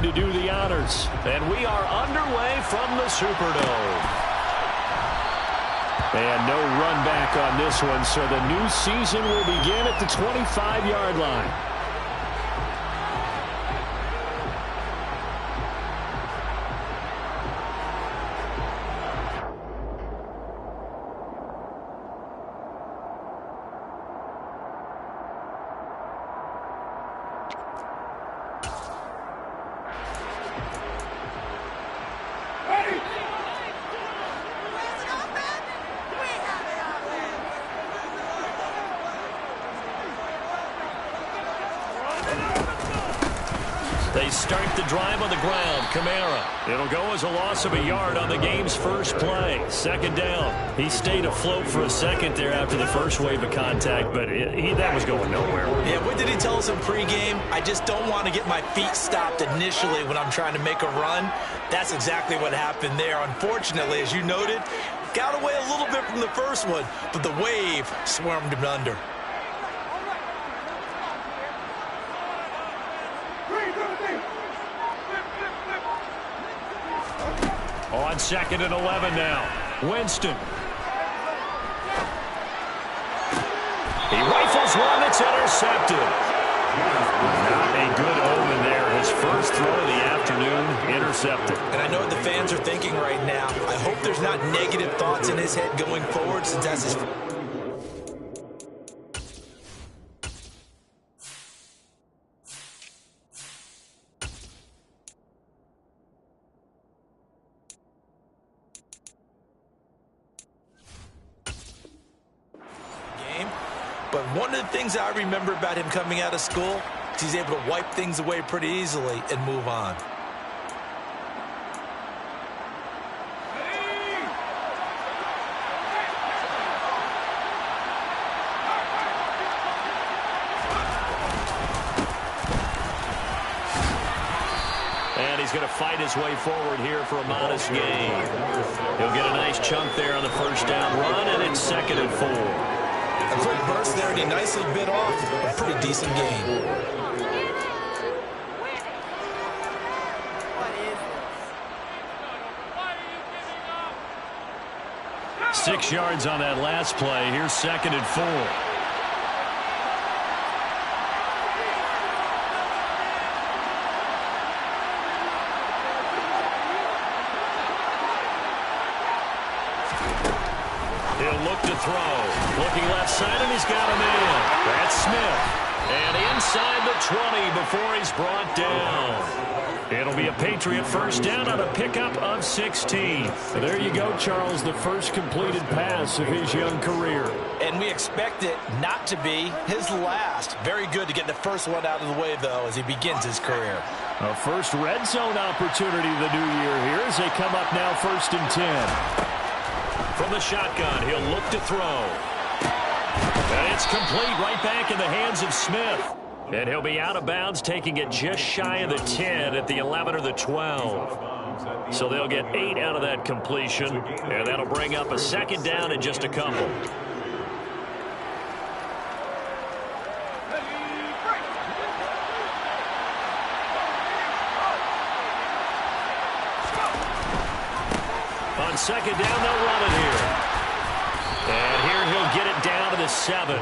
ready to do the honors. And we are underway from the Superdome. And no run back on this one, so the new season will begin at the 25-yard line. They start the drive on the ground. Kamara. It'll go as a loss of a yard on the game's first play. Second down. He stayed afloat for a second there after the first wave of contact, but that was going nowhere. Yeah, what did he tell us in pregame? I just don't want to get my feet stopped initially when I'm trying to make a run. That's exactly what happened there. Unfortunately, as you noted, got away a little bit from the first one, but the wave swarmed him under. On 2nd and 11 now. Winston. He rifles one that's intercepted. Not a good omen there. His first throw of the afternoon intercepted. And I know what the fans are thinking right now. I hope there's not negative thoughts in his head going forward, since that's his... But one of the things I remember about him coming out of school is he's able to wipe things away pretty easily and move on. And he's going to fight his way forward here for a modest gain. He'll get a nice chunk there on the first down run, and it's 2nd and 4. A quick burst there, and he nicely bit off a pretty decent gain. Six yards on that last play. Here's 2nd and 4. He'll look to throw. Looking left side, and he's got him in. That's Smith. And inside the 20 before he's brought down. It'll be a Patriot first down on a pickup of 16. There you go, Charles, the first completed pass of his young career. And we expect it not to be his last. Very good to get the first one out of the way, though, as he begins his career. A first red zone opportunity the new year here as they come up now 1st and 10. From the shotgun, he'll look to throw. And it's complete right back in the hands of Smith. And he'll be out of bounds, taking it just shy of the 10 at the 11 or the 12. So they'll get 8 out of that completion, and that'll bring up a 2nd down and just a couple. On 2nd down, they'll run it here. And here he'll get it down to the 7.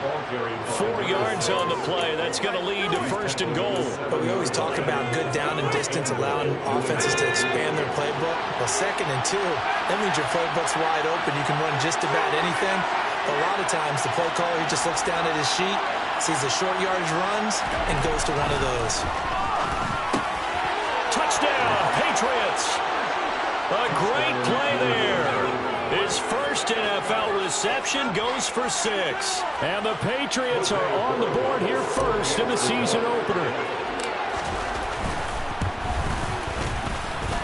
4 yards on the play. That's going to lead to 1st and goal. But we always talk about good down and distance, allowing offenses to expand their playbook. Well, 2nd and 2, that means your playbook's wide open. You can run just about anything. A lot of times, the play caller, he just looks down at his sheet, sees the short yardage runs, and goes to one of those. Touchdown, Patriots! A great play there. His first NFL reception goes for 6. And the Patriots are on the board here first in the season opener.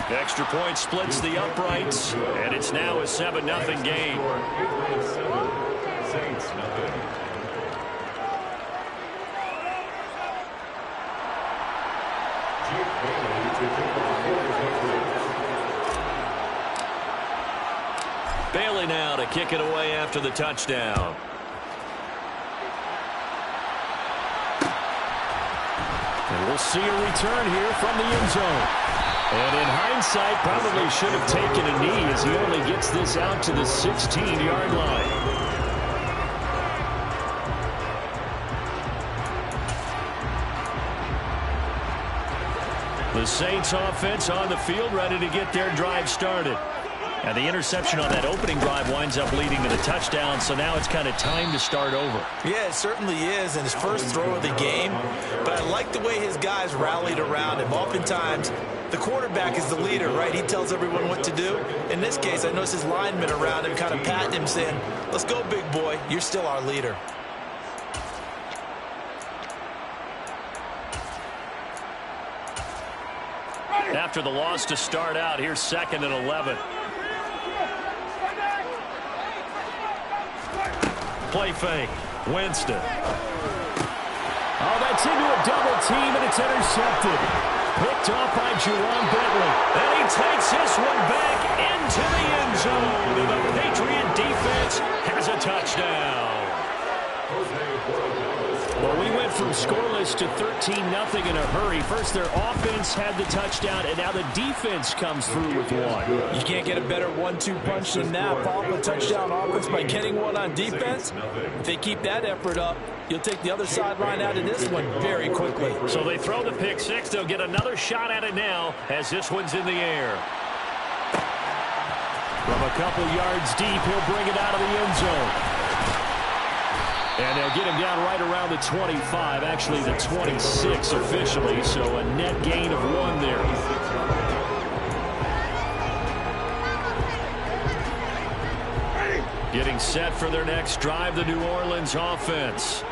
Extra point splits the uprights, and it's now a 7-0 game. Bailey now to kick it away after the touchdown. And we'll see a return here from the end zone. And in hindsight, probably should have taken a knee as he only gets this out to the 16-yard line. The Saints offense on the field, ready to get their drive started. And the interception on that opening drive winds up leading to the touchdown, so now it's kind of time to start over. Yeah, it certainly is in his first throw of the game. But I like the way his guys rallied around him. Oftentimes, the quarterback is the leader, right? He tells everyone what to do. In this case, I noticed his linemen around him kind of patting him, saying, "Let's go, big boy. You're still our leader." After the loss to start out, here's 2nd and 11. Play fake. Winston. Oh, that's into a double team, and it's intercepted. Picked off by Jerome Bentley. And he takes this one back into the end zone. And the Patriot defense has a touchdown. Well, we went from scoreless to 13-0 in a hurry. First, their offense had the touchdown, and now the defense comes through with one. You can't get a better 1-2 punch than that. Follow up a touchdown offense by getting one on defense. If they keep that effort up, you'll take the other sideline out of this one very quickly. So they throw the pick six. They'll get another shot at it now as this one's in the air. From a couple yards deep, he'll bring it out of the end zone. And they'll get him down right around the 25, actually the 26 officially, so a net gain of 1 there. Getting set for their next drive, the New Orleans offense.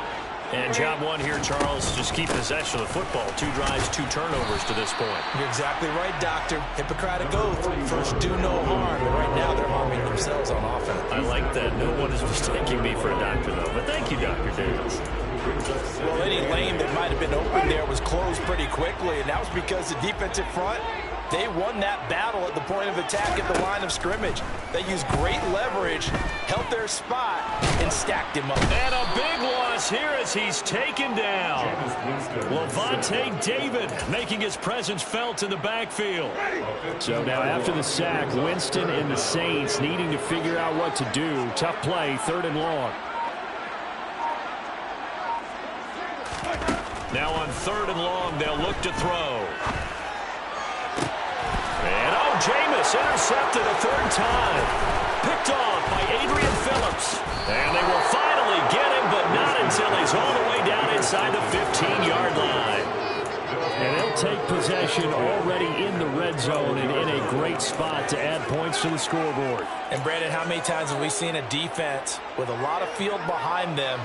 And job one here, Charles, just keep possession of the football. 2 drives, 2 turnovers to this point. You're exactly right, Doctor. Hippocratic oath. First, do no harm. And right now, they're harming themselves on offense. I like that. No one is mistaking me for a doctor, though. But thank you, Dr. Davis. Well, any lane that might have been open there was closed pretty quickly, and that was because the defensive front, they won that battle at the point of attack at the line of scrimmage. They used great leverage, held their spot, and stacked him up. And a big loss here as he's taken down. Lavonte David making his presence felt in the backfield. So now after the sack, Winston and the Saints needing to figure out what to do. Tough play, 3rd and long. Now on 3rd and long, they'll look to throw. And Jameis intercepted a 3rd time. Picked off by Adrian Phillips. And they will finally get him, but not until he's all the way down inside the 15-yard line. And they'll take possession already in the red zone and in a great spot to add points to the scoreboard. And, Brandon, how many times have we seen a defense with a lot of field behind them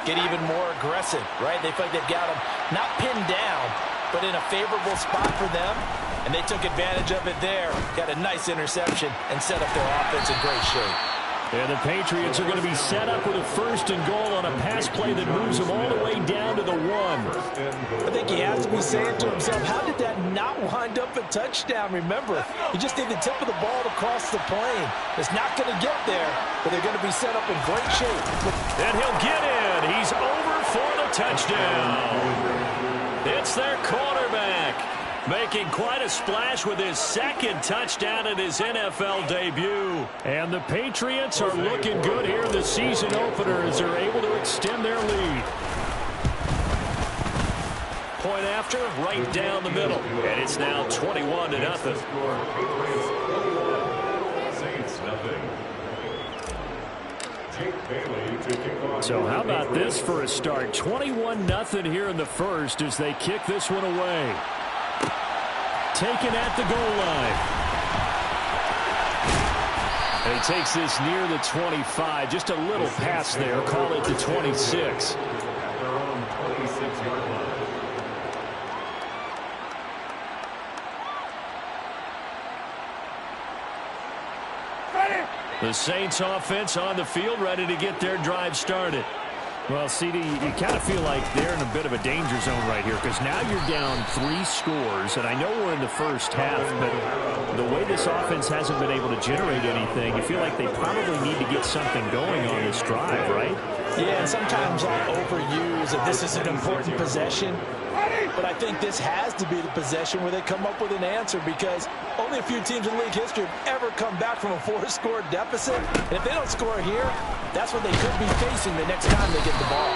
get even more aggressive, right? They feel like they've got them not pinned down, but in a favorable spot for them. And they took advantage of it there. Got a nice interception and set up their offense in great shape. And the Patriots are going to be set up with a 1st and goal on a pass play that moves them all the way down to the 1. I think he has to be saying to himself, how did that not wind up a touchdown? Remember, he just did the tip of the ball to cross the plane. It's not going to get there, but they're going to be set up in great shape. And he'll get in. He's over for the touchdown. It's their quarterback, making quite a splash with his 2nd touchdown in his NFL debut. And the Patriots are looking good here in the season opener as they're able to extend their lead. Point after, right down the middle. And it's now 21-0. So how about this for a start? 21-0 here in the first as they kick this one away. Taken at the goal line. And he takes this near the 25. Just a little pass there. Call it the 26. The Saints offense on the field, ready to get their drive started. Well, CD, you kind of feel like they're in a bit of a danger zone right here because now you're down 3 scores, and I know we're in the first half, but the way this offense hasn't been able to generate anything, you feel like they probably need to get something going on this drive, right? Yeah, and sometimes I'll overuse that this is an important possession. But I think this has to be the possession where they come up with an answer, because only a few teams in league history have ever come back from a 4-score deficit. And if they don't score here, that's what they could be facing the next time they get the ball.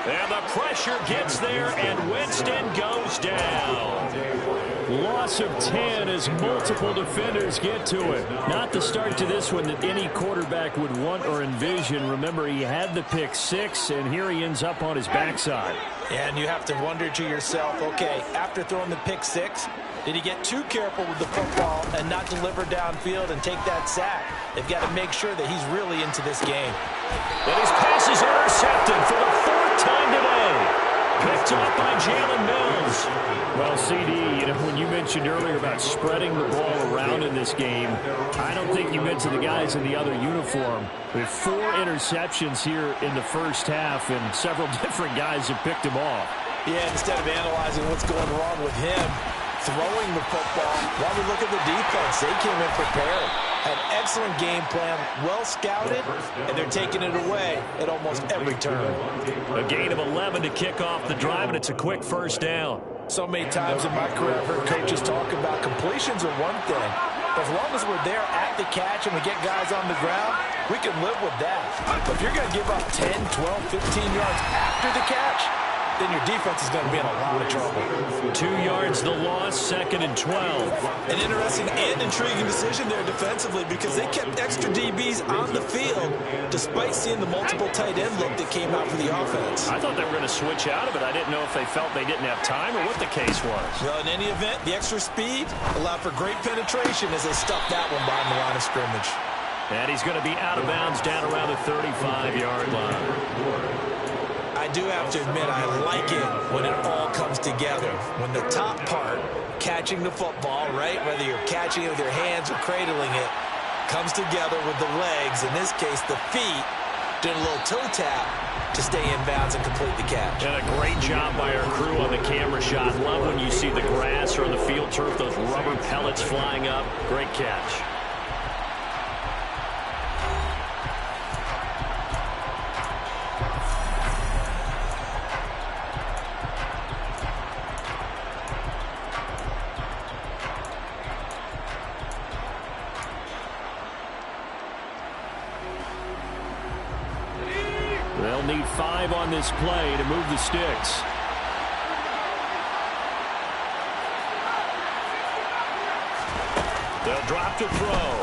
And the pressure gets there, and Winston goes down. Loss of 10 as multiple defenders get to it. Not the start to this one that any quarterback would want or envision. Remember, he had the pick 6, and here he ends up on his backside. And you have to wonder to yourself, okay, after throwing the pick 6, did he get too careful with the football and not deliver downfield and take that sack? They've got to make sure that he's really into this game. And his pass is intercepted for the 4th time today. Picked up by Jalen Mills. Well, CD, when you mentioned earlier about spreading the ball around in this game, I don't think you mentioned the guys in the other uniform. We have 4 interceptions here in the first half, and several different guys have picked them off. Yeah, instead of analyzing what's going wrong with him throwing the football, while we look at the defense, they came in prepared. An excellent game plan, well scouted, and they're taking it away at almost every turn. A gain of 11 to kick off the drive, and it's a quick first down. So many times in my career I've heard coaches talk about completions are one thing. But as long as we're there at the catch and we get guys on the ground, we can live with that. But if you're going to give up 10, 12, 15 yards after the catch, then your defense is going to be in a lot of trouble. 2 yards the loss, 2nd and 12. An interesting and intriguing decision there defensively, because they kept extra DBs on the field despite seeing the multiple tight end look that came out for the offense. I thought they were going to switch out of it. I didn't know if they felt they didn't have time or what the case was. Well, in any event, the extra speed allowed for great penetration as they stuffed that one behind the line of scrimmage. And he's going to be out of bounds down around the 35-yard line. I do have to admit, I like it when it all comes together. When the top part, catching the football, right, whether you're catching it with your hands or cradling it, comes together with the legs, in this case the feet, doing a little toe tap to stay in bounds and complete the catch. And a great job by our crew on the camera shot. Love when you see the grass or on the field turf, those rubber pellets flying up. Great catch. They'll need 5 on this play to move the sticks. They'll drop to throw.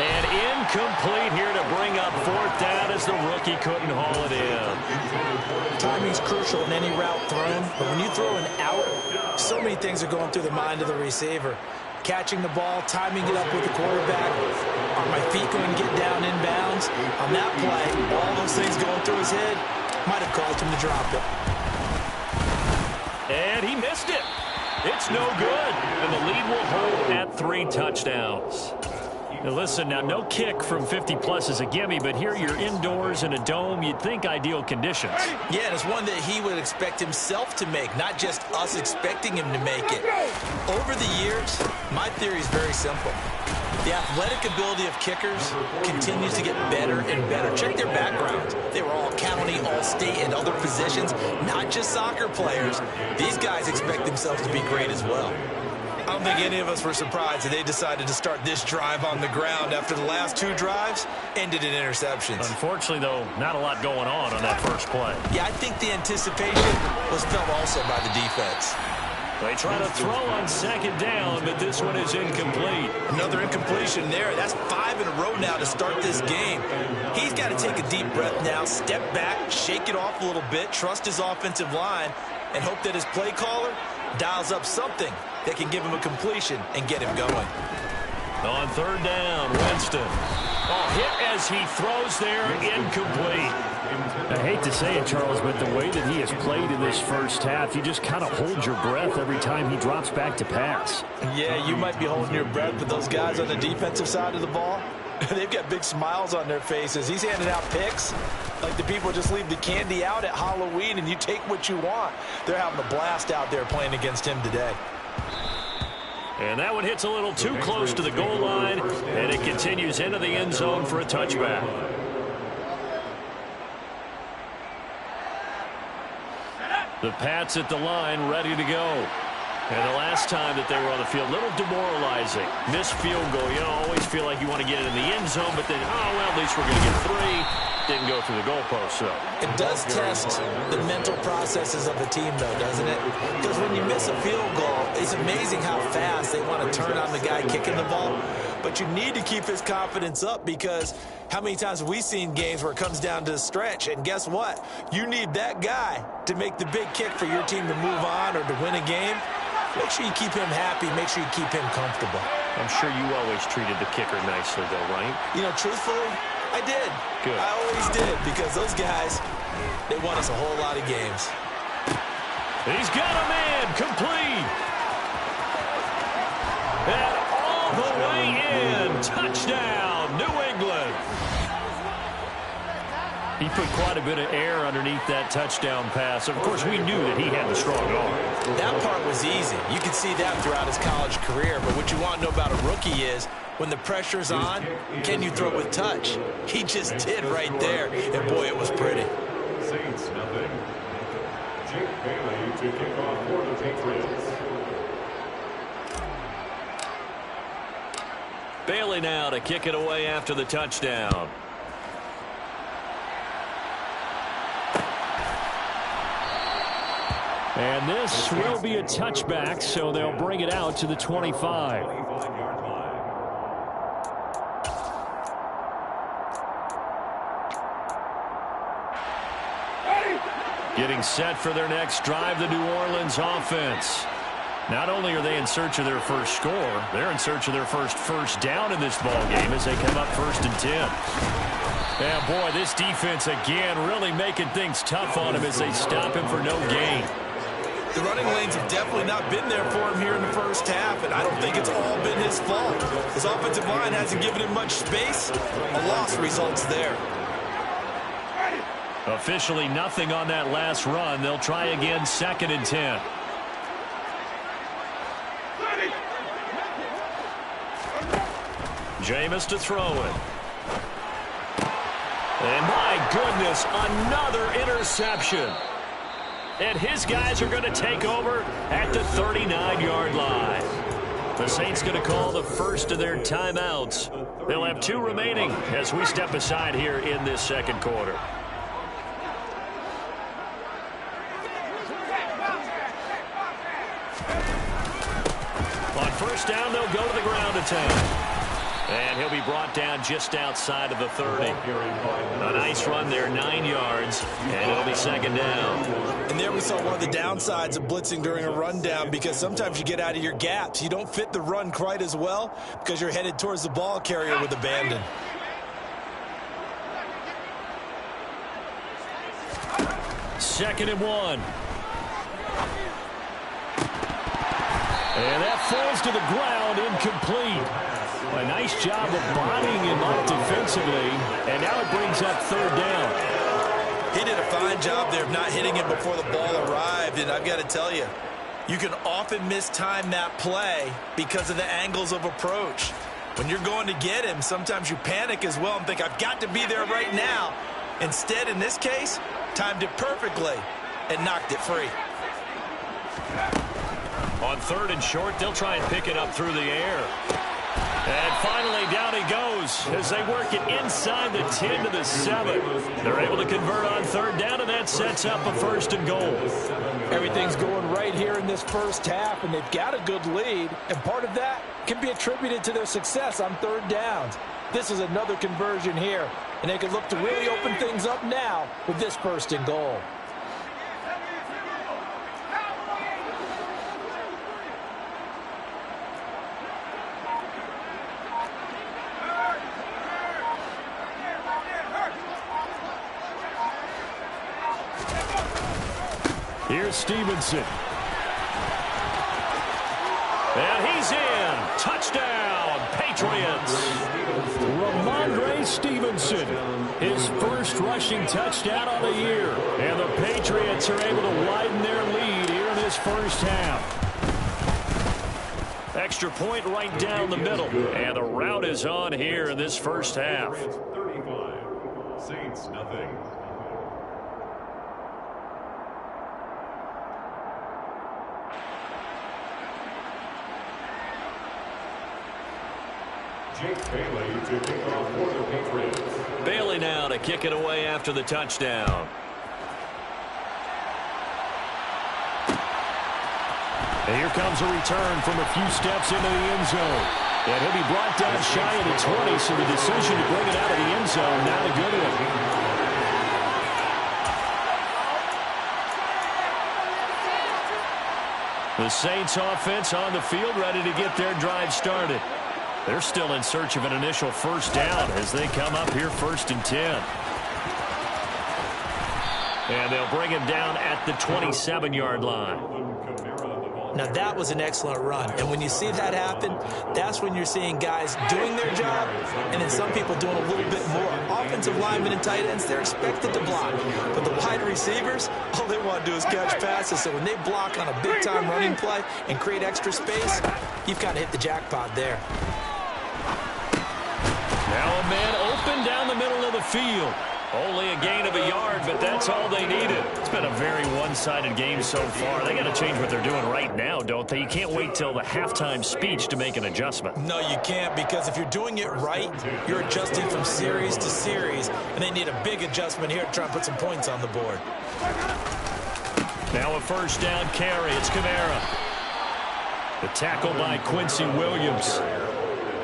And incomplete here to bring up 4th down as the rookie couldn't haul it in. Timing's crucial in any route thrown, but when you throw an out, so many things are going through the mind of the receiver. Catching the ball, timing it up with the quarterback. Are my feet going to get down in bounds? On that play, all those things going through his head might have caused him to drop it. And he missed it. It's no good. And the lead will hold at 3 touchdowns. Now listen, now no kick from 50-plus is a gimme, but here you're indoors in a dome. You'd think ideal conditions. Yeah, and it's one that he would expect himself to make, not just us expecting him to make it. Over the years, my theory is very simple. The athletic ability of kickers continues to get better and better. Check their backgrounds. They were all county, all state, and other positions, not just soccer players. These guys expect themselves to be great as well. I don't think any of us were surprised that they decided to start this drive on the ground after the last 2 drives ended in interceptions. Unfortunately, though, not a lot going on that first play. Yeah, I think the anticipation was felt also by the defense. They try to throw on 2nd down, but this one is incomplete. Another incompletion there. That's 5 in a row now to start this game. He's got to take a deep breath now, step back, shake it off a little bit, trust his offensive line, and hope that his play caller dials up something that can give him a completion and get him going. On 3rd down, Winston. Hit as he throws there, incomplete. I hate to say it, Charles, but the way that he has played in this first half, you just kind of hold your breath every time he drops back to pass. Yeah, you might be holding your breath, but those guys on the defensive side of the ball, they've got big smiles on their faces. He's handing out picks like the people just leave the candy out at Halloween and you take what you want. They're having a blast out there playing against him today. And that one hits a little too close to the goal line, and it continues into the end zone for a touchback. The Pats at the line, ready to go. And the last time that they were on the field, a little demoralizing. Missed field goal. You know, always feel like you want to get it in the end zone, but then, oh, well, at least we're going to get 3. Didn't go through the goalpost, so. It does test the mental processes of a team, though, doesn't it? Because when you miss a field goal, it's amazing how fast they want to turn on the guy kicking the ball. But you need to keep his confidence up, because how many times have we seen games where it comes down to the stretch? And guess what? You need that guy to make the big kick for your team to move on or to win a game. Make sure you keep him happy. Make sure you keep him comfortable. I'm sure you always treated the kicker nicely, though, right? You know, truthfully, I did. Good. I always did, because those guys, they won us a whole lot of games. He's got a man, complete. And all the way in. Touchdown, New England. He put quite a bit of air underneath that touchdown pass. Of course, we knew that he had the strong arm. That part was easy. You could see that throughout his college career. But what you want to know about a rookie is, when the pressure's on, can you throw it with touch? He just did right there. And, boy, it was pretty. Saints, nothing. Jake Bailey to kick off for the Patriots. Bailey now to kick it away after the touchdown. And this will be a touchback, so they'll bring it out to the 25. Getting set for their next drive, the New Orleans offense. Not only are they in search of their first score, they're in search of their first down in this ball game as they come up 1st and 10. And, boy, this defense, again, really making things tough on him as they stop him for no gain. The running lanes have definitely not been there for him here in the first half, and I don't think it's all been his fault. His offensive line hasn't given him much space. A loss results there. Officially nothing on that last run. They'll try again 2nd and 10. Jameis to throw it. And my goodness, another interception. And his guys are going to take over at the 39-yard line. The Saints going to call the first of their timeouts. They'll have 2 remaining as we step aside here in this second quarter. On first down, they'll go to the ground attack. And he'll be brought down just outside of the 30. A nice run there, 9 yards, and it'll be 2nd down. And there we saw one of the downsides of blitzing during a rundown, because sometimes you get out of your gaps. You don't fit the run quite as well because you're headed towards the ball carrier with abandon. Second and 1. And that falls to the ground, incomplete. A nice job of bodying him up defensively, and now it brings up 3rd down. He did a fine job there of not hitting him before the ball arrived, and I've got to tell you, you can often mistime that play because of the angles of approach. When you're going to get him, sometimes you panic as well and think, I've got to be there right now. Instead, in this case, timed it perfectly and knocked it free. On 3rd and short, they'll try and pick it up through the air. And finally, down he goes as they work it inside the 10 to the 7. They're able to convert on 3rd down, and that sets up a 1st and goal. Everything's going right here in this first half, and they've got a good lead, and part of that can be attributed to their success on 3rd downs. This is another conversion here, and they can look to really open things up now with this 1st and goal. Here's Stevenson. And he's in. Touchdown, Patriots. Ramondre Stevenson, his first rushing touchdown of the year. And the Patriots are able to widen their lead here in this first half. Extra point right down the middle. And the route is on here in this first half. 35. Saints, nothing. Jake Bailey to kick off for the Patriots. Bailey now to kick it away after the touchdown. And here comes a return from a few steps into the end zone. And he'll be brought down shy of the 20, so the decision to bring it out of the end zone, not a good one. The Saints offense on the field, ready to get their drive started. They're still in search of an initial first down as they come up here 1st and 10. And they'll bring him down at the 27-yard line. Now, that was an excellent run. And when you see that happen, that's when you're seeing guys doing their job and then some people doing a little bit more. Offensive linemen and tight ends, they're expected to block. But the wide receivers, all they want to do is catch passes. So when they block on a big-time running play and create extra space, you've kind of hit the jackpot there. Now a man open down the middle of the field. Only a gain of a yard, but that's all they needed. It's been a very one-sided game so far. They got to change what they're doing right now, don't they? You can't wait till the halftime speech to make an adjustment. No, you can't, because if you're doing it right, you're adjusting from series to series, and they need a big adjustment here to try and put some points on the board. Now a first down carry. It's Kamara. The tackle by Quincy Williams.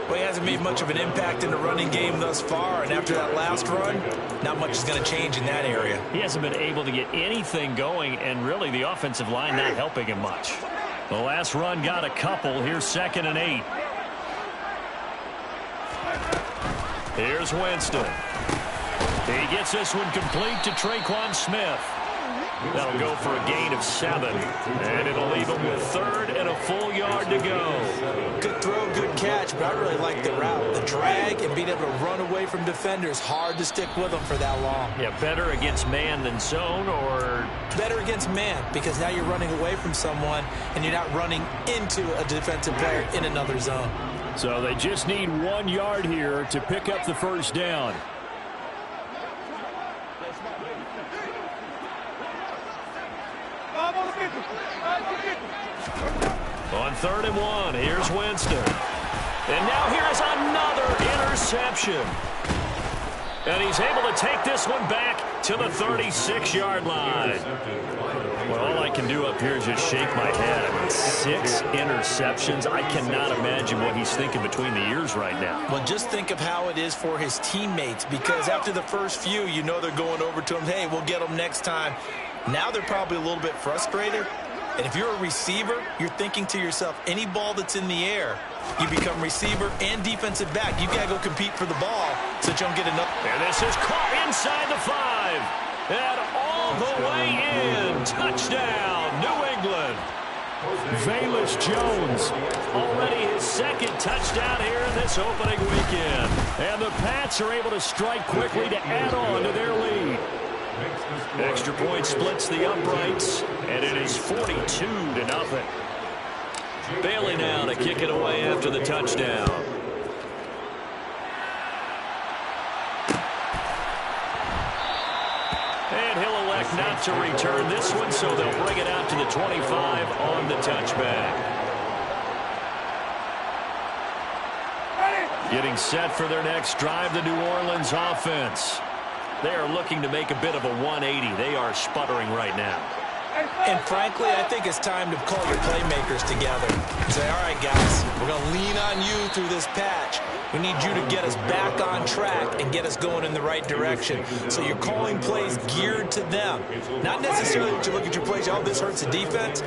Well, he hasn't made much of an impact in the running game thus far, and after that last run, not much is going to change in that area. He hasn't been able to get anything going, and really the offensive line not helping him much. The last run got a couple. Here's 2nd and 8. Here's Winston. He gets this one complete to Traquan Smith. That'll go for a gain of 7, and it'll leave him with 3rd and a full yard to go. Good throw, good catch, but I really like the route. The drag and being able to run away from defenders, hard to stick with them for that long. Yeah, better against man than zone, or? Better against man, because now you're running away from someone, and you're not running into a defensive player in another zone. So they just need 1 yard here to pick up the first down. On 3rd and 1, here's Winston. And now here's another interception. And he's able to take this one back to the 36-yard line. Well, all I can do up here is just shake my head. I mean, 6 interceptions. I cannot imagine what he's thinking between the ears right now. Well, just think of how it is for his teammates, because after the first few, you know they're going over to him, hey, we'll get them next time. Now they're probably a little bit frustrated. And if you're a receiver, you're thinking to yourself, any ball that's in the air, you become receiver and defensive back. You got to go compete for the ball so that you don't get enough. And this is caught inside the 5. And all the way in. Touchdown, New England. Velus Jones, already his 2nd touchdown here in this opening weekend. And the Pats are able to strike quickly to add on to their lead. Extra point splits the uprights, and it is 42-0. Bailey now to kick it away after the touchdown. And he'll elect not to return this one, so they'll bring it out to the 25 on the touchback. Getting set for their next drive, the New Orleans offense. They are looking to make a bit of a 180. They are sputtering right now. And frankly, I think it's time to call your playmakers together and say, all right, guys, we're going to lean on you through this patch. We need you to get us back on track and get us going in the right direction. So you're calling plays geared to them. Not necessarily that you look at your plays, oh, this hurts the defense.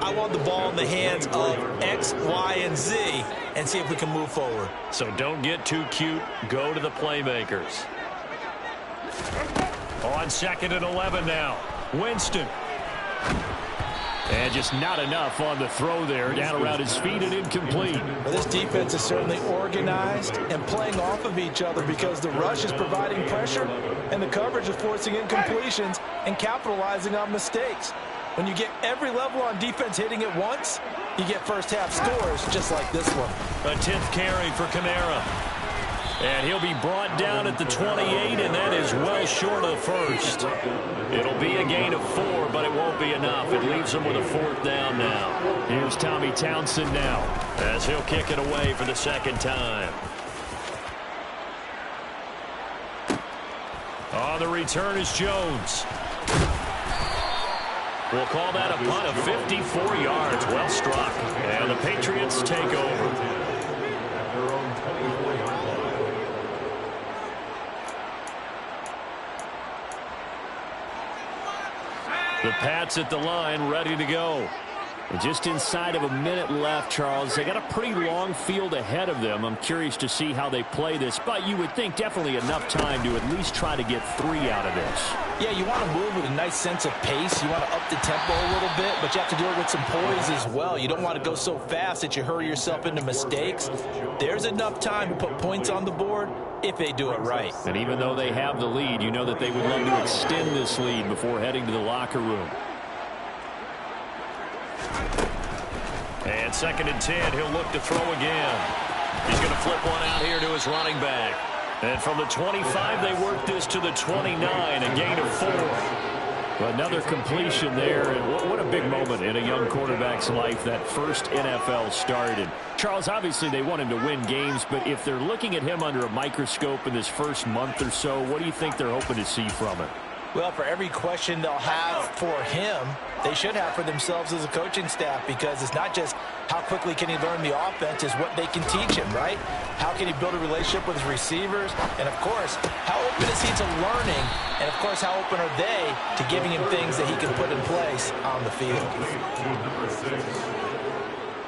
I want the ball in the hands of X, Y, and Z and see if we can move forward. So don't get too cute. Go to the playmakers. On 2nd and 11 now. Winston. And just not enough on the throw there. Down around his feet and incomplete. Well, this defense is certainly organized and playing off of each other because the rush is providing pressure and the coverage is forcing incompletions and capitalizing on mistakes. When you get every level on defense hitting at once, you get first-half scores just like this one. A 10th carry for Kamara. And he'll be brought down at the 28, and that is well short of first. It'll be a gain of 4, but it won't be enough. It leaves him with a 4th down now. Here's Tommy Townsend now, as he'll kick it away for the 2nd time. On the return is Jones. We'll call that a punt of 54 yards. Well struck. And the Patriots take over. The Pats at the line, ready to go. And just inside of a minute left, Charles. They got a pretty long field ahead of them. I'm curious to see how they play this, but you would think definitely enough time to at least try to get 3 out of this. Yeah, you want to move with a nice sense of pace. You want to up the tempo a little bit, but you have to do it with some poise as well. You don't want to go so fast that you hurry yourself into mistakes. There's enough time to put points on the board if they do it right. And even though they have the lead, you know that they would love to extend this lead before heading to the locker room. And 2nd and 10, he'll look to throw again. He's going to flip one out here to his running back. And from the 25, they work this to the 29, a gain of 4. Another completion there, and what a big moment in a young quarterback's life, that first NFL start. And Charles, obviously they want him to win games, but if they're looking at him under a microscope in this first month or so, what do you think they're hoping to see from it? Well, for every question they'll have for him, they should have for themselves as a coaching staff, because it's not just how quickly can he learn the offense, it's what they can teach him, right? How can he build a relationship with his receivers? And, of course, how open is he to learning? And, of course, how open are they to giving him things that he can put in place on the field?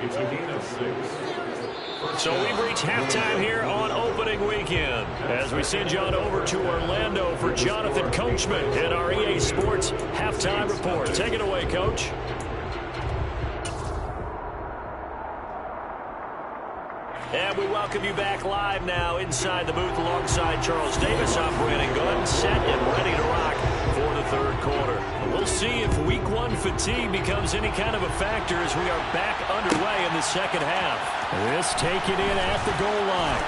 It's a gain of 6. So we've reached halftime here on opening weekend as we send you on over to Orlando for Jonathan Coachman in our EA Sports Halftime Report. Take it away, Coach. And we welcome you back live now inside the booth alongside Charles Davis, operating gun, set and ready to rock for the third quarter. We'll see if week 1 fatigue becomes any kind of a factor as we are back underway in the second half. This taken in at the goal line.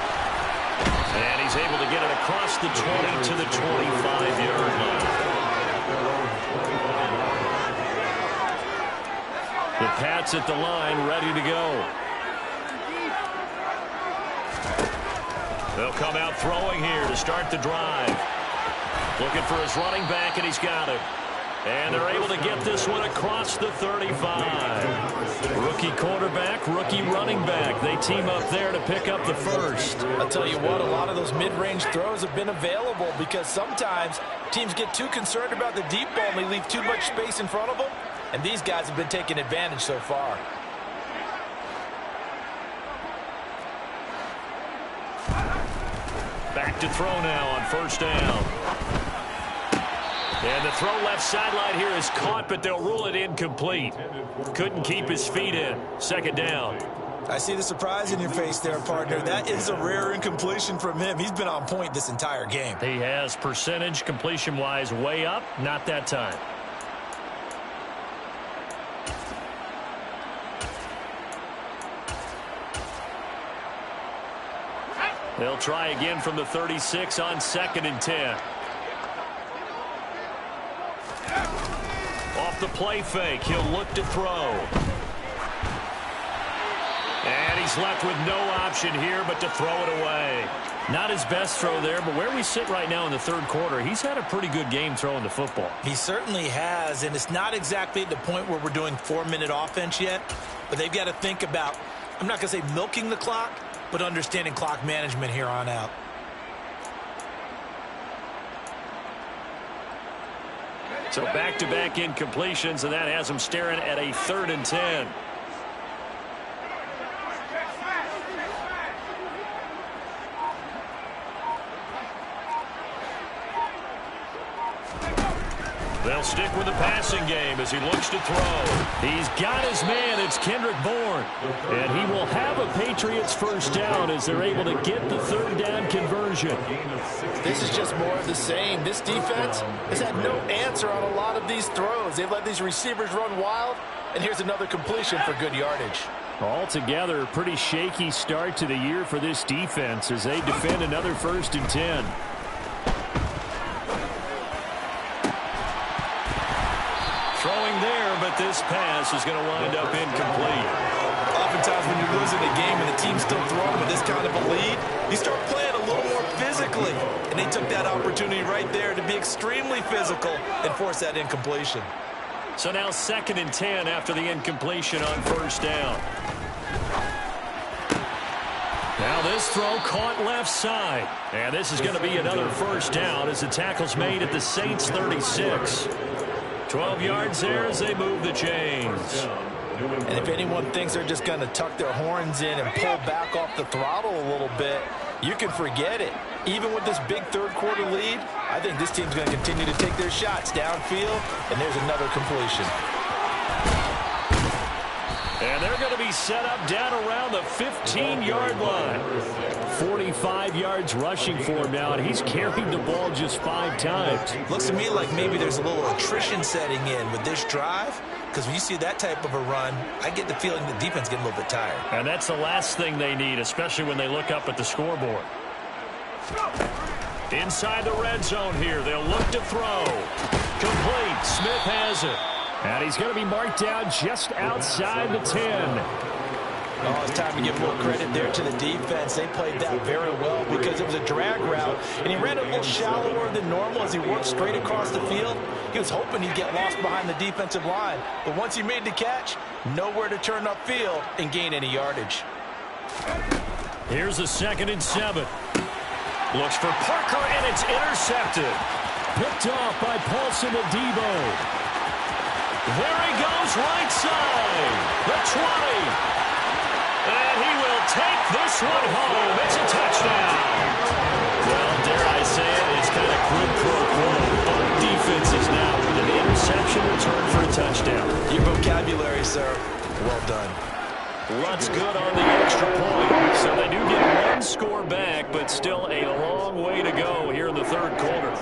And he's able to get it across the 20 to the 25-yard line. The Pats at the line, ready to go. They'll come out throwing here to start the drive. Looking for his running back, and he's got it. And they're able to get this one across the 35. Rookie quarterback, rookie running back. They team up there to pick up the first. I'll tell you what, a lot of those mid-range throws have been available because sometimes teams get too concerned about the deep ball and they leave too much space in front of them. And these guys have been taking advantage so far. Back to throw now on first down. And the throw left sideline here is caught, but they'll rule it incomplete. Couldn't keep his feet in. Second down. I see the surprise in your face there, partner. That is a rare incompletion from him. He's been on point this entire game. He has percentage completion-wise way up. Not that time. They'll try again from the 36 on 2nd and 10. Off the play fake, he'll look to throw. And he's left with no option here but to throw it away. Not his best throw there, but where we sit right now in the third quarter, he's had a pretty good game throwing the football. He certainly has, and it's not exactly at the point where we're doing 4-minute offense yet, but they've got to think about, I'm not going to say milking the clock, but understanding clock management here on out. So back-to-back incompletions, and that has him staring at a 3rd and 10. They'll stick with the passing game as he looks to throw. He's got his man. It's Kendrick Bourne. And he will have a Patriots first down as they're able to get the 3rd down conversion. This is just more of the same. This defense has had no answer on a lot of these throws. They've let these receivers run wild, and here's another completion for good yardage. Altogether, a pretty shaky start to the year for this defense as they defend another 1st and 10. Throwing there, but this pass is going to wind up incomplete. Oftentimes when you're losing a game and the team's still throwing with this kind of a lead, you start playing a little more physically. And they took that opportunity right there to be extremely physical and force that incompletion. So now 2nd and 10 after the incompletion on 1st down. Now this throw caught left side. And this is going to be another 1st down as the tackle's made at the Saints 36. 12 yards there as they move the chains. And if anyone thinks they're just going to tuck their horns in and pull back off the throttle a little bit, you can forget it. Even with this big third-quarter lead, I think this team's going to continue to take their shots downfield, and there's another completion. And they're going to be set up down around the 15-yard line. 45 yards rushing for him now, and he's carried the ball just 5 times. Looks to me like maybe there's a little attrition setting in with this drive, because when you see that type of a run, I get the feeling the defense getting a little bit tired. And that's the last thing they need, especially when they look up at the scoreboard. Inside the red zone here, they'll look to throw. Complete. Smith has it. And he's going to be marked down just outside the 10. Oh, it's time to give a little credit there to the defense. They played that very well because it was a drag route, and he ran a little shallower than normal as he worked straight across the field. He was hoping he'd get lost behind the defensive line, but once he made the catch, nowhere to turn upfield and gain any yardage. Here's a 2nd and 7. Looks for Parker, and it's intercepted. Picked off by Paulson Adebo. There he goes, right side. The 20. And he will take this one home. It's a touchdown. Well, dare I say it, it's kind of quid pro quo. Both defenses now with an interception return for a touchdown. Your vocabulary, sir. Well done. Rutt's good on the extra point. So they do get 1 score back, but still a long way to go here in the 3rd quarter.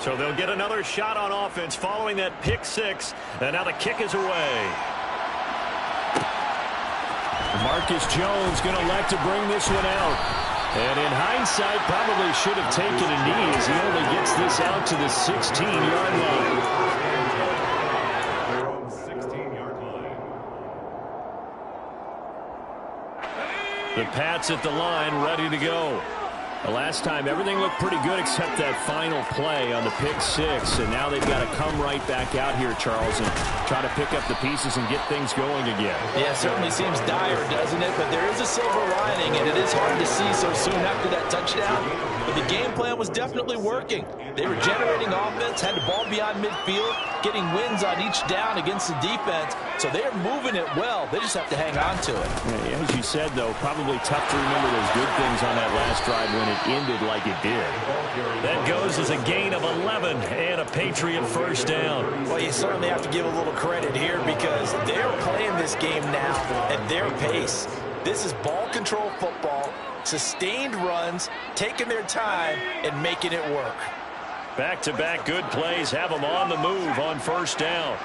So they'll get another shot on offense following that pick 6. And now the kick is away. Marcus Jones going to elect to bring this one out. And in hindsight, probably should have taken a knee as he only gets this out to the 16-yard line. They're on the 16-yard line. The Pats at the line, ready to go. The last time, everything looked pretty good except that final play on the pick 6. And now they've got to come right back out here, Charles, and try to pick up the pieces and get things going again. Yeah, it certainly seems dire, doesn't it? But there is a silver lining, and it is hard to see so soon after that touchdown. But the game plan was definitely working. They were generating offense, had the ball beyond midfield, getting wins on each down against the defense. So they're moving it well. They just have to hang on to it. Yeah, as you said, though, probably tough to remember those good things on that last drive when it ended like it did. That goes as a gain of 11 and a Patriot 1st down. Well, you certainly have to give a little credit here because they're playing this game now at their pace. This is ball control football, sustained runs, taking their time, and making it work. Back-to-back good plays have them on the move on 1st down.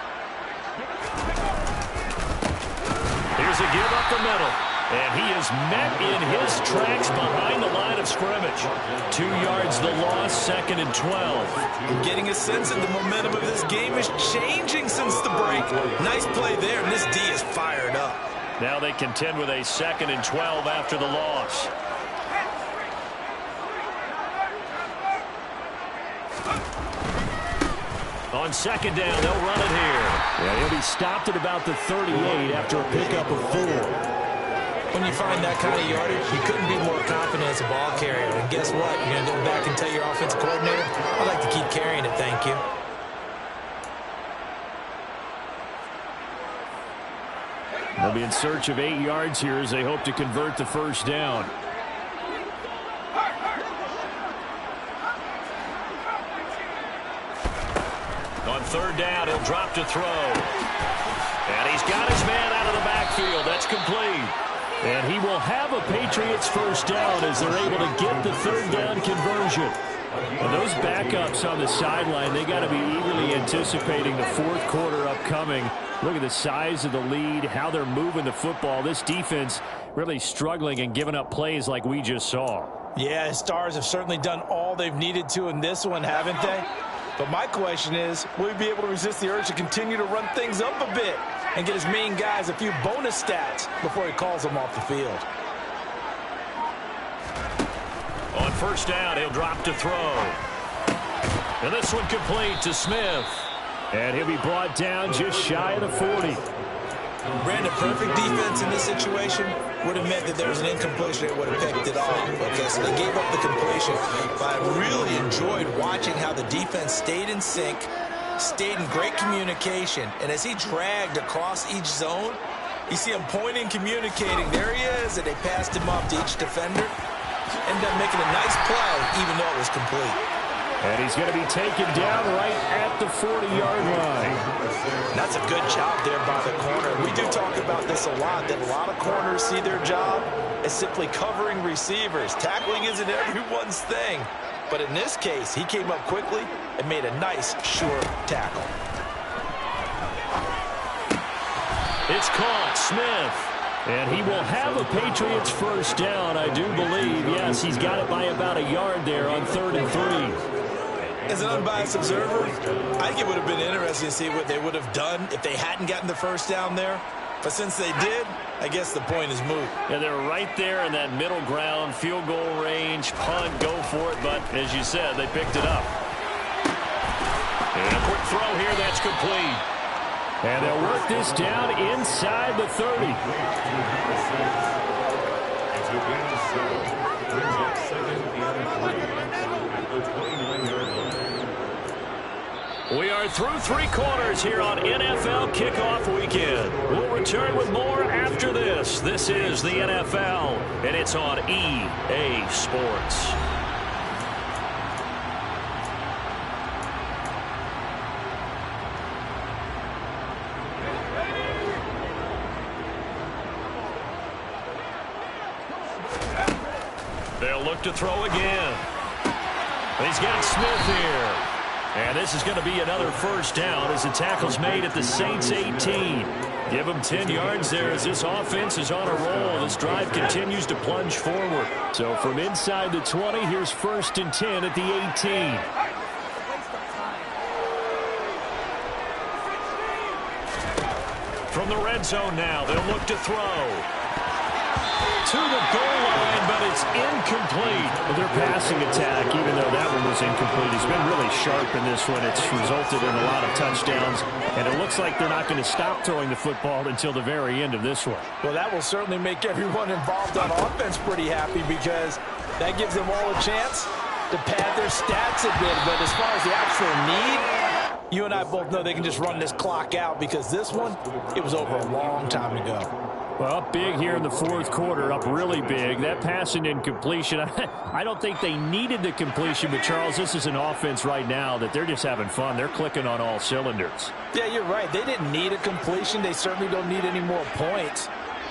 Here's a give up the middle. And he is met in his tracks behind the line of scrimmage. 2 yards the loss, 2nd and 12. I'm getting a sense that the momentum of this game is changing since the break. Nice play there, and this D is fired up. Now they contend with a 2nd and 12 after the loss. On 2nd down, they'll run it here. Yeah, he'll be stopped at about the 38 after a pickup of 4. When you find that kind of yardage, you couldn't be more confident as a ball carrier. And guess what? You're going to go back and tell your offensive coordinator, I'd like to keep carrying it, thank you. They'll be in search of 8 yards here as they hope to convert the 1st down. On 3rd down, he'll drop to throw. And he's got his man out of the backfield. That's complete. And he will have a Patriots 1st down as they're able to get the 3rd down conversion. And those backups on the sideline, they got to be eagerly anticipating the 4th quarter upcoming. Look at the size of the lead, how they're moving the football. This defense really struggling and giving up plays like we just saw. Yeah, Stars have certainly done all they've needed to in this one, haven't they? But my question is, will we be able to resist the urge to continue to run things up a bit? and get his main guys a few bonus stats before he calls them off the field. On first down, he'll drop to throw. And this one complete to Smith. And he'll be brought down just shy of the 40. Brandon, perfect defense in this situation would have meant that there was an incompletion that would have picked it off. Okay, so they gave up the completion. But I really enjoyed watching how the defense stayed in sync, stayed in great communication. And as he dragged across each zone, you see him pointing, communicating. There he is, and they passed him off to each defender. Ended up making a nice play, even though it was complete. And he's going to be taken down right at the 40-yard line. That's a good job there by the corner. We do talk about this a lot, that a lot of corners see their job as simply covering receivers. Tackling isn't everyone's thing. But in this case, he came up quickly and made a nice, sure tackle. It's caught. Smith. And he will have a Patriots first down, I do believe. Yes, he's got it by about a yard there on 3rd and 3. As an unbiased observer, I think it would have been interesting to see what they would have done if they hadn't gotten the first down there. But since they did, I guess the point is moot. Yeah, they're right there in that middle ground, field goal range, punt, go for it. But as you said, they picked it up. And a quick throw here, that's complete. And they'll work this down inside the 30. We are through 3 quarters here on NFL Kickoff Weekend. We'll return with more after this. This is the NFL, and it's on EA Sports. They'll look to throw again. He's got Smith here. And this is going to be another first down as the tackle's made at the Saints 18. Give them 10 yards there as this offense is on a roll. This drive continues to plunge forward. So from inside the 20, here's 1st and 10 at the 18. From the red zone now, they'll look to throw. To the goal line, but it's incomplete. Well, their passing attack, even though that one was incomplete, has been really sharp in this one. It's resulted in a lot of touchdowns, and it looks like they're not going to stop throwing the football until the very end of this one. Well, that will certainly make everyone involved on offense pretty happy because that gives them all a chance to pad their stats a bit. But as far as the actual need, you and I both know they can just run this clock out because this one, it was over a long time ago. Well, up big here in the 4th quarter, up really big. That passing incompletion, I don't think they needed the completion, but Charles, this is an offense right now that they're just having fun. They're clicking on all cylinders. Yeah, you're right. They didn't need a completion. They certainly don't need any more points,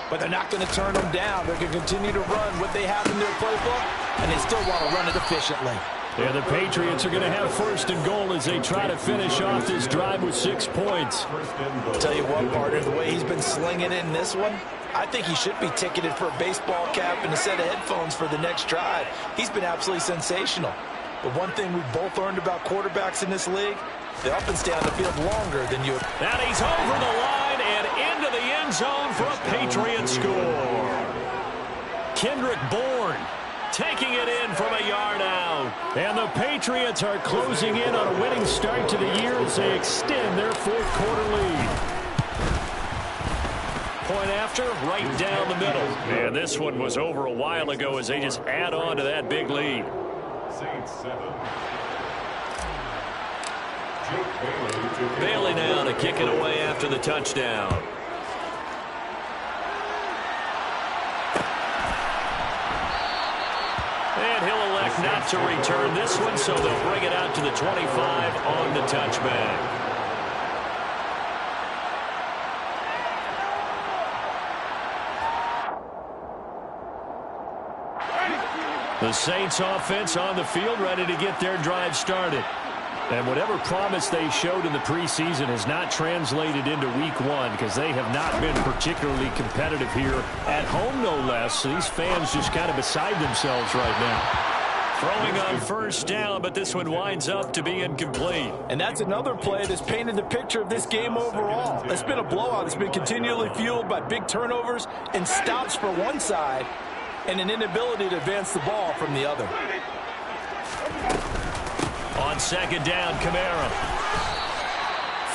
but they're not going to turn them down. They're going to continue to run what they have in their playbook, and they still want to run it efficiently. Yeah, the Patriots are going to have 1st and goal as they try to finish off this drive with 6 points. I'll tell you what, partner, the way he's been slinging it in this one, I think he should be ticketed for a baseball cap and a set of headphones for the next drive. He's been absolutely sensational. But one thing we've both learned about quarterbacks in this league, they often stay on the field longer than you. And he's over the line and into the end zone for a Patriot score. Kendrick Bourne taking it in from a yard out. And the Patriots are closing in on a winning start to the year as they extend their 4th quarter lead. Point after, right down the middle. And this one was over a while ago as they just add on to that big lead. Saints 7. Bailey now to kick it away after the touchdown. And he'll elect not to return this one, so they'll bring it out to the 25 on the touchback. The Saints offense on the field ready to get their drive started. And whatever promise they showed in the preseason has not translated into week 1 because they have not been particularly competitive here at home, no less. So these fans just kind of beside themselves right now. Throwing on first down, but this one winds up to be incomplete. And that's another play that's painted the picture of this game overall. It's been a blowout. It's been continually fueled by big turnovers and stops for one side and an inability to advance the ball from the other. On second down, Kamara.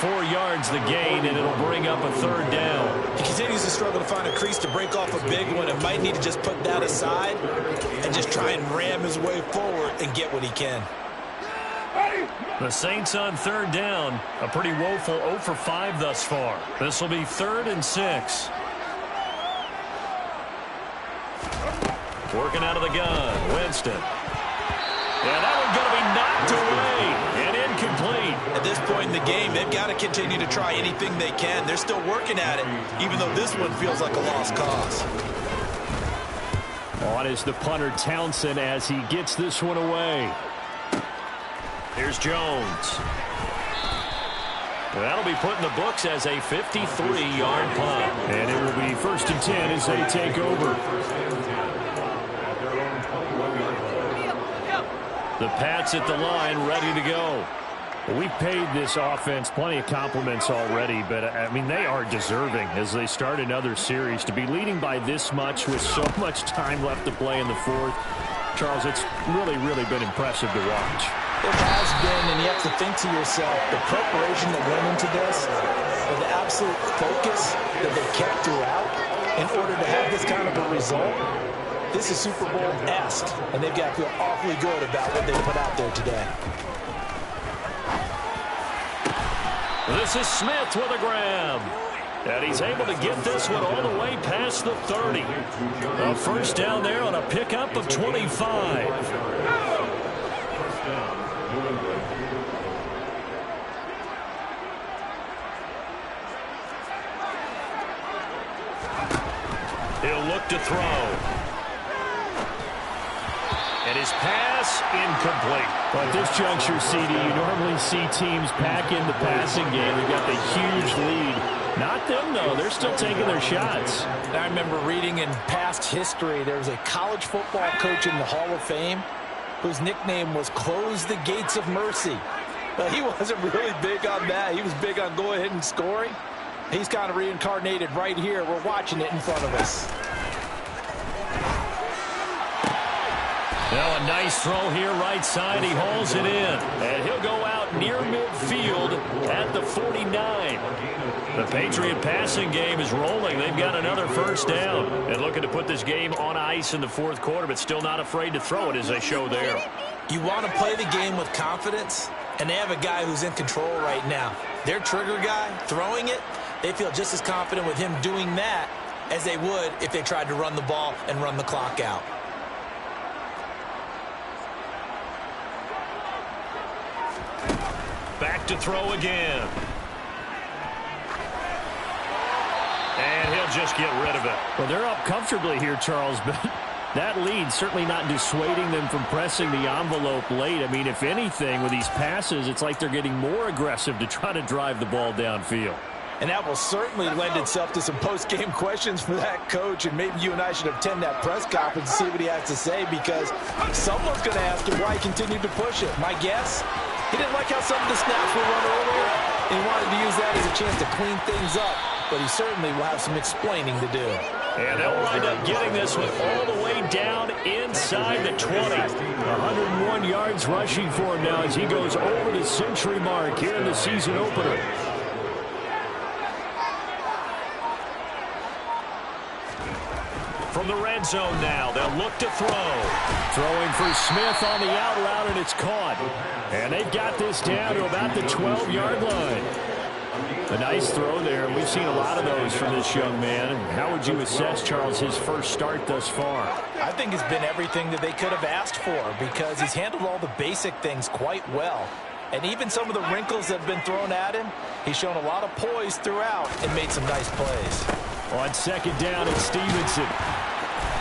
4 yards the gain, and it'll bring up a third down. He continues to struggle to find a crease to break off a big one and might need to just put that aside and just try and ram his way forward and get what he can. The Saints on third down. A pretty woeful 0 for 5 thus far. This will be 3rd and 6. Working out of the gun, Winston. Yeah, that one's going to be knocked away and incomplete. At this point in the game, they've got to continue to try anything they can. They're still working at it, even though this one feels like a lost cause. On is the punter, Townsend, as he gets this one away. Here's Jones. That'll be put in the books as a 53-yard punt. And it will be 1st and 10 as they take over. The Pats at the line, ready to go. We've paid this offense plenty of compliments already, but, I mean, they are deserving as they start another series. To be leading by this much with so much time left to play in the 4th, Charles, it's really, really been impressive to watch. It has been, and you have to think to yourself, the preparation that went into this, and the absolute focus that they kept throughout in order to have this kind of a result. This is Super Bowl-esque, and they've got to feel awfully good about what they put out there today. This is Smith with a grab. And he's able to get this one all the way past the 30. A first down there on a pickup of 25. He'll look to throw. And his pass incomplete. Well, at this juncture, CD, you normally see teams pack in the passing game. They've got the huge lead. Not them, though. They're still taking their shots. I remember reading in past history, there was a college football coach in the Hall of Fame whose nickname was Close the Gates of Mercy. He wasn't really big on that. He was big on go ahead and scoring. He's kind of reincarnated right here. We're watching it in front of us. Now a nice throw here right side. He hauls it in. And he'll go out near midfield at the 49. The Patriot passing game is rolling. They've got another first down. And looking to put this game on ice in the 4th quarter, but still not afraid to throw it as they show there. You want to play the game with confidence, and they have a guy who's in control right now. Their trigger guy, throwing it, they feel just as confident with him doing that as they would if they tried to run the ball and run the clock out. Back to throw again. And he'll just get rid of it. Well, they're up comfortably here, Charles, but that lead certainly not dissuading them from pressing the envelope late. I mean, if anything, with these passes, it's like they're getting more aggressive to try to drive the ball downfield. And that will certainly lend itself to some post-game questions for that coach, and maybe you and I should attend that press conference and see what he has to say, because someone's going to ask him why he continued to push it. My guess, he didn't like how some of the snaps were run earlier, and he wanted to use that as a chance to clean things up, but he certainly will have some explaining to do. And they'll wind up getting this one all the way down inside the 20. 101 yards rushing for him now as he goes over the century mark here in the season opener. From the red zone now, they'll look to throw. Throwing for Smith on the out route, and it's caught. And they've got this down to about the 12-yard line. A nice throw there. We've seen a lot of those from this young man. How would you assess, Charles, his first start thus far? I think it's been everything that they could have asked for, because he's handled all the basic things quite well. And even some of the wrinkles that have been thrown at him, he's shown a lot of poise throughout and made some nice plays. On second down, it's Stevenson.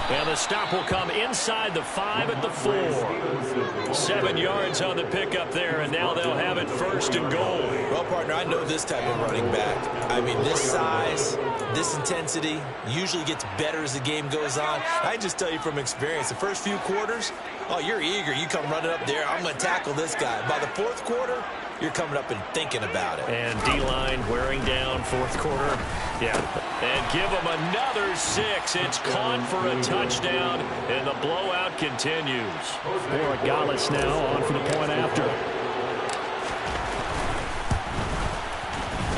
And the stop will come inside the 5 at the 4. 7 yards on the pickup there, and now they'll have it 1st and goal. Well, partner, I know this type of running back. I mean, this size, this intensity usually gets better as the game goes on. I just tell you from experience, the first few quarters, oh, you're eager. You come running up there, I'm going to tackle this guy. By the 4th quarter, you're coming up and thinking about it. And D-line wearing down 4th quarter. Yeah. And give them another 6. It's caught for a touchdown, and the blowout continues. Borregales now on for the point after.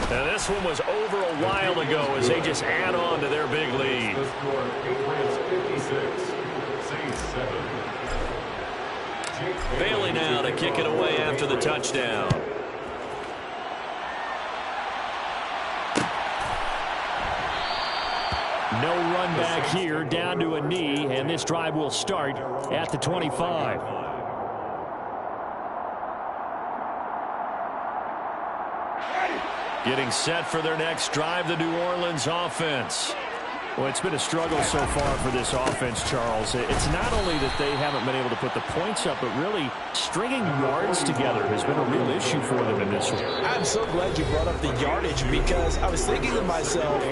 Now this one was over a while ago as they just add on to their big lead. The score, Patriots 56, Saints 7. Bailey now to kick it away after the touchdown. No run back here, down to a knee, and this drive will start at the 25. Getting set for their next drive, the New Orleans offense. Well, it's been a struggle so far for this offense, Charles. It's not only that they haven't been able to put the points up, but really stringing yards together has been a real issue for them in this one. I'm so glad you brought up the yardage because I was thinking to myself,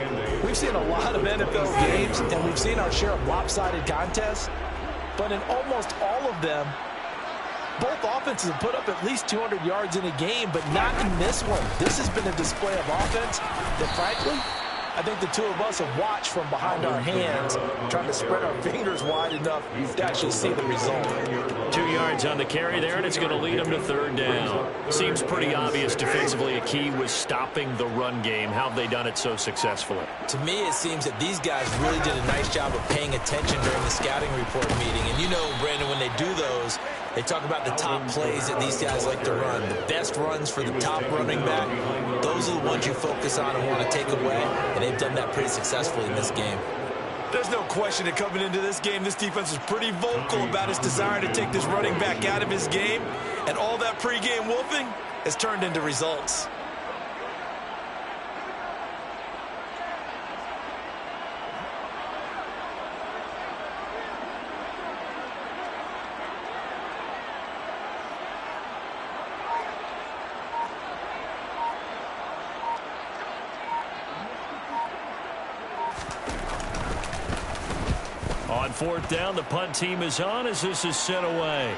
we've seen a lot of NFL games and we've seen our share of lopsided contests, but in almost all of them, both offenses have put up at least 200 yards in a game, but not in this one. This has been a display of offense that, frankly, I think the two of us have watched from behind our hands, trying to spread our fingers wide enough to actually see the result. 2 yards on the carry there, and it's going to lead them to 3rd down. Seems pretty obvious defensively a key was stopping the run game. How have they done it so successfully? To me, it seems that these guys really did a nice job of paying attention during the scouting report meeting. And you know, Brandon, when they do those, they talk about the top plays that these guys like to run. The best runs for the top running back, those are the ones you focus on and want to take away. And they've done that pretty successfully in this game. There's no question that coming into this game, this defense is pretty vocal about its desire to take this running back out of his game. And all that pregame wolfing has turned into results. On 4th down, the punt team is on as this is sent away.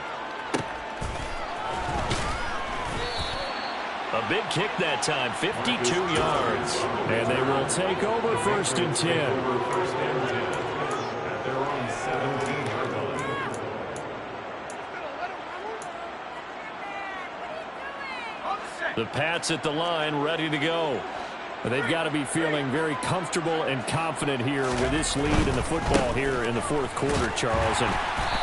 A big kick that time, 52 yards. And they will take over 1st and 10. First and 10 at their own 17-yard line. The Pats at the line, ready to go. They've got to be feeling very comfortable and confident here with this lead in the football here in the 4th quarter, Charles. And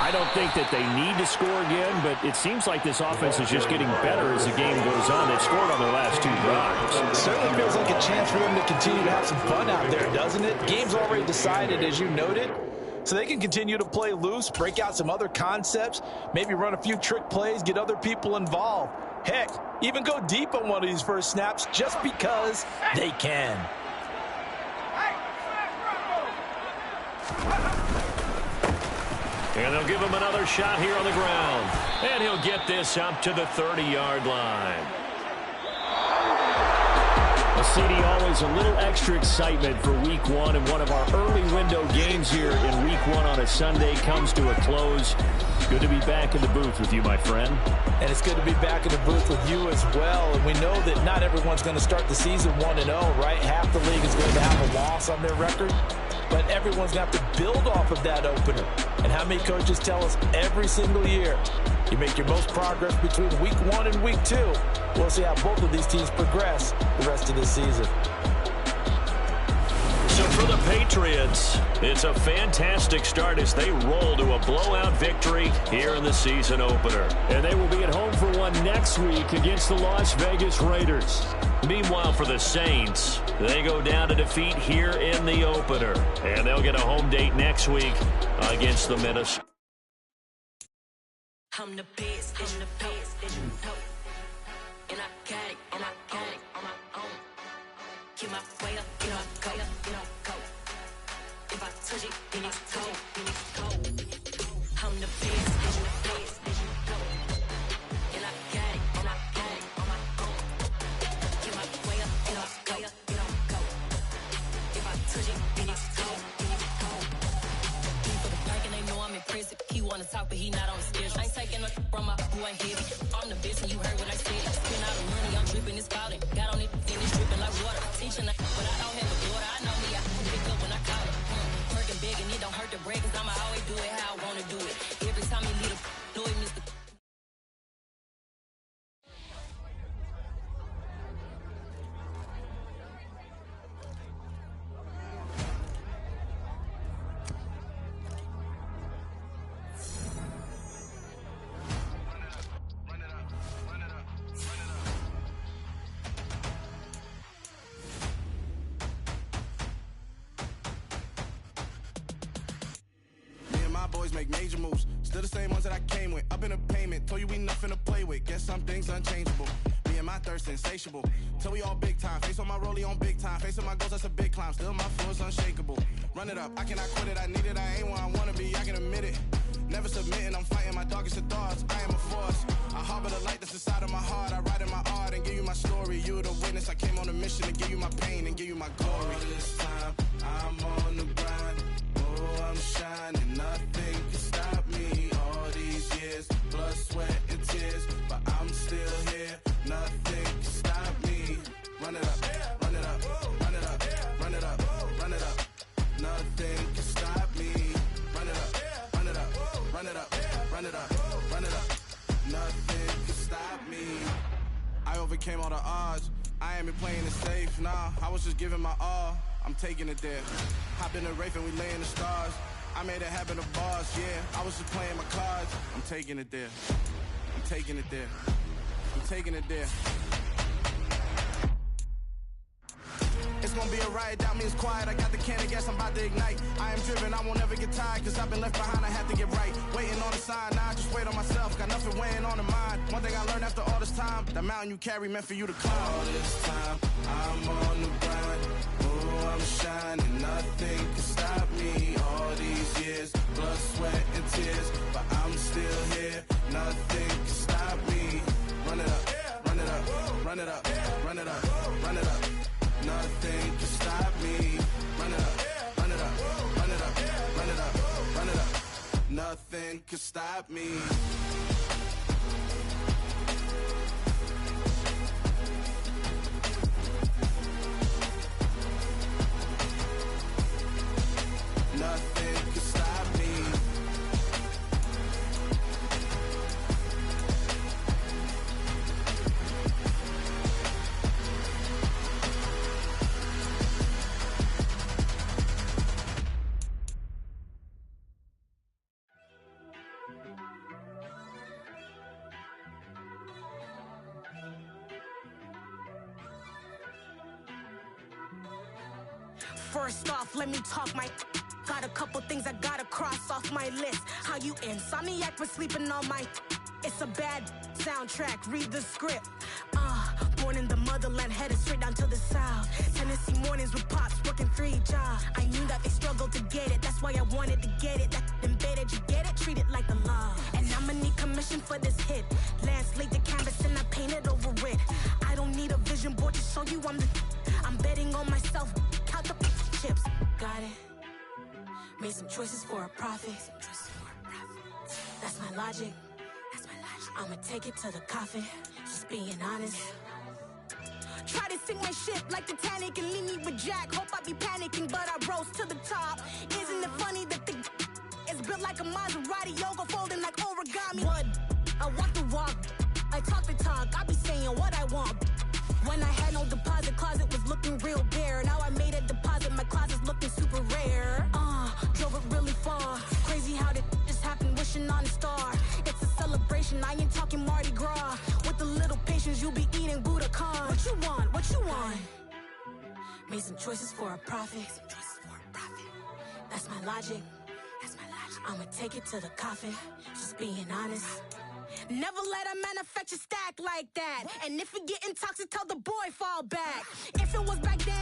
I don't think that they need to score again, but it seems like this offense is just getting better as the game goes on. They've scored on their last 2 drives. It certainly feels like a chance for them to continue to have some fun out there, doesn't it? Game's already decided, as you noted, so they can continue to play loose, break out some other concepts, maybe run a few trick plays, get other people involved. Heck, even go deep on one of these first snaps just because they can. And they'll give him another shot here on the ground. And he'll get this up to the 30-yard line. CD, always a little extra excitement for week 1, and one of our early window games here in week 1 on a Sunday comes to a close. Good to be back in the booth with you, my friend. And it's good to be back in the booth with you as well. And we know that not everyone's going to start the season 1-0, right? Half the league is going to have a loss on their record. But everyone's going to have to build off of that opener. And how many coaches tell us every single year, you make your most progress between week 1 and week 2. We'll see how both of these teams progress the rest of the season. So for the Patriots, it's a fantastic start as they roll to a blowout victory here in the season opener. And they will be at home for one next week against the Las Vegas Raiders. Meanwhile, for the Saints, they go down to defeat here in the opener. And they'll get a home date next week against the Minnesota. I'm the best, and I got it, on my own. Keep my way up, go. If I touch it, then it's cold. but he not on the schedule. I ain't taking a from my who ain't heavy. I'm the bitch and you heard what I said. Spend all the money, I'm dripping, it's spouting. Got on it, it's dripping like water. Teaching but I don't have a daughter. I know me, I can pick up when I call it. Working big and it don't hurt the break, cause I'ma always do it how I wanna do it. Every time he lead a know it, Mr. Boys make major moves, still the same ones that I came with. Up in a payment, told you we nothing to play with. Guess some things unchangeable. Me and my thirst insatiable. Till we all big time. Face on my rollie on big time. Facing my goals, that's a big climb. Still my flow is unshakable. Run it up, I cannot quit it. I need it, I ain't where I wanna be. I can admit it. Never submitting, I'm fighting my darkest of thoughts. I am a force. I harbor the light that's inside of my heart. I write in my art and give you my story. You the witness. I came on a mission to give you my pain and give you my glory. All this time, I'm on the grind. Oh, I'm shining. Nothing can stop me. All these years, blood, sweat, and tears, but I'm still here. Nothing can stop me. Run it up, run it up, run it up, run it up, run it up. Nothing can stop me. Run it up, run it up, run it up, run it up, run it up. Nothing can stop me. I overcame all the odds. I ain't been playing it safe, nah. I was just giving my all. I'm taking it there. Hop in the Wraith and we lay in the stars. I made it happen to bars, yeah. I was just playing my cards. I'm taking it there. I'm taking it there. I'm taking it there. It's gonna be a riot, doubt me it's quiet. I got the can of gas, I'm about to ignite. I am driven, I won't ever get tired, cause I've been left behind, I have to get right. Waiting on the sign, now I just wait on myself. Got nothing weighing on the mind. One thing I learned after all this time, the mountain you carry meant for you to climb. All this time, I'm on the grind. Oh, I'm shining, nothing can stop me. All these years, blood, sweat, and tears, but I'm still here. Nothing can stop me. Run it up, run it up, run it up, run it up, run it up. Nothing can stop me. Run it up, run it up, run it up, run it up, run it up. Nothing can stop me. Nothing can stop me. First off, let me talk my. Got a couple things I gotta cross off my list. How you insomniac for sleeping on my. It's a bad soundtrack, read the script. Born in the motherland, headed straight down to the south. Tennessee mornings with pops, working 3 jobs. I knew that they struggled to get it, that's why I wanted to get it. That embedded, you get it, treat it like the law. And I'ma need commission for this hit. Lance laid the canvas and I painted over it. I don't need a vision board to show you I'm betting on myself, count the chips. Got it. Made some choices for a profit. That's my logic. I'ma take it to the coffin. Just being honest. Try to sink my ship like Titanic and leave me with Jack. Hope I be panicking, but I rose to the top. Isn't it funny that the is built like a Maserati, yoga folding like origami? What? I walk the walk. I talk the talk. I be saying what I want. When I had no deposit, closet was looking real bare. Now I made a deposit, my closet's looking super rare. Drove it really far. Crazy how did this happen, wishing on a star. It's a celebration, I ain't talking Mardi Gras. With a little patience, you'll be eating Budokan. What you want? What you want? Made some choices for a profit. That's my logic. I'ma take it to the coffin. Just being honest. Never let a manufacture stack like that. And if it getting toxic, tell the boy fall back. If it was back then,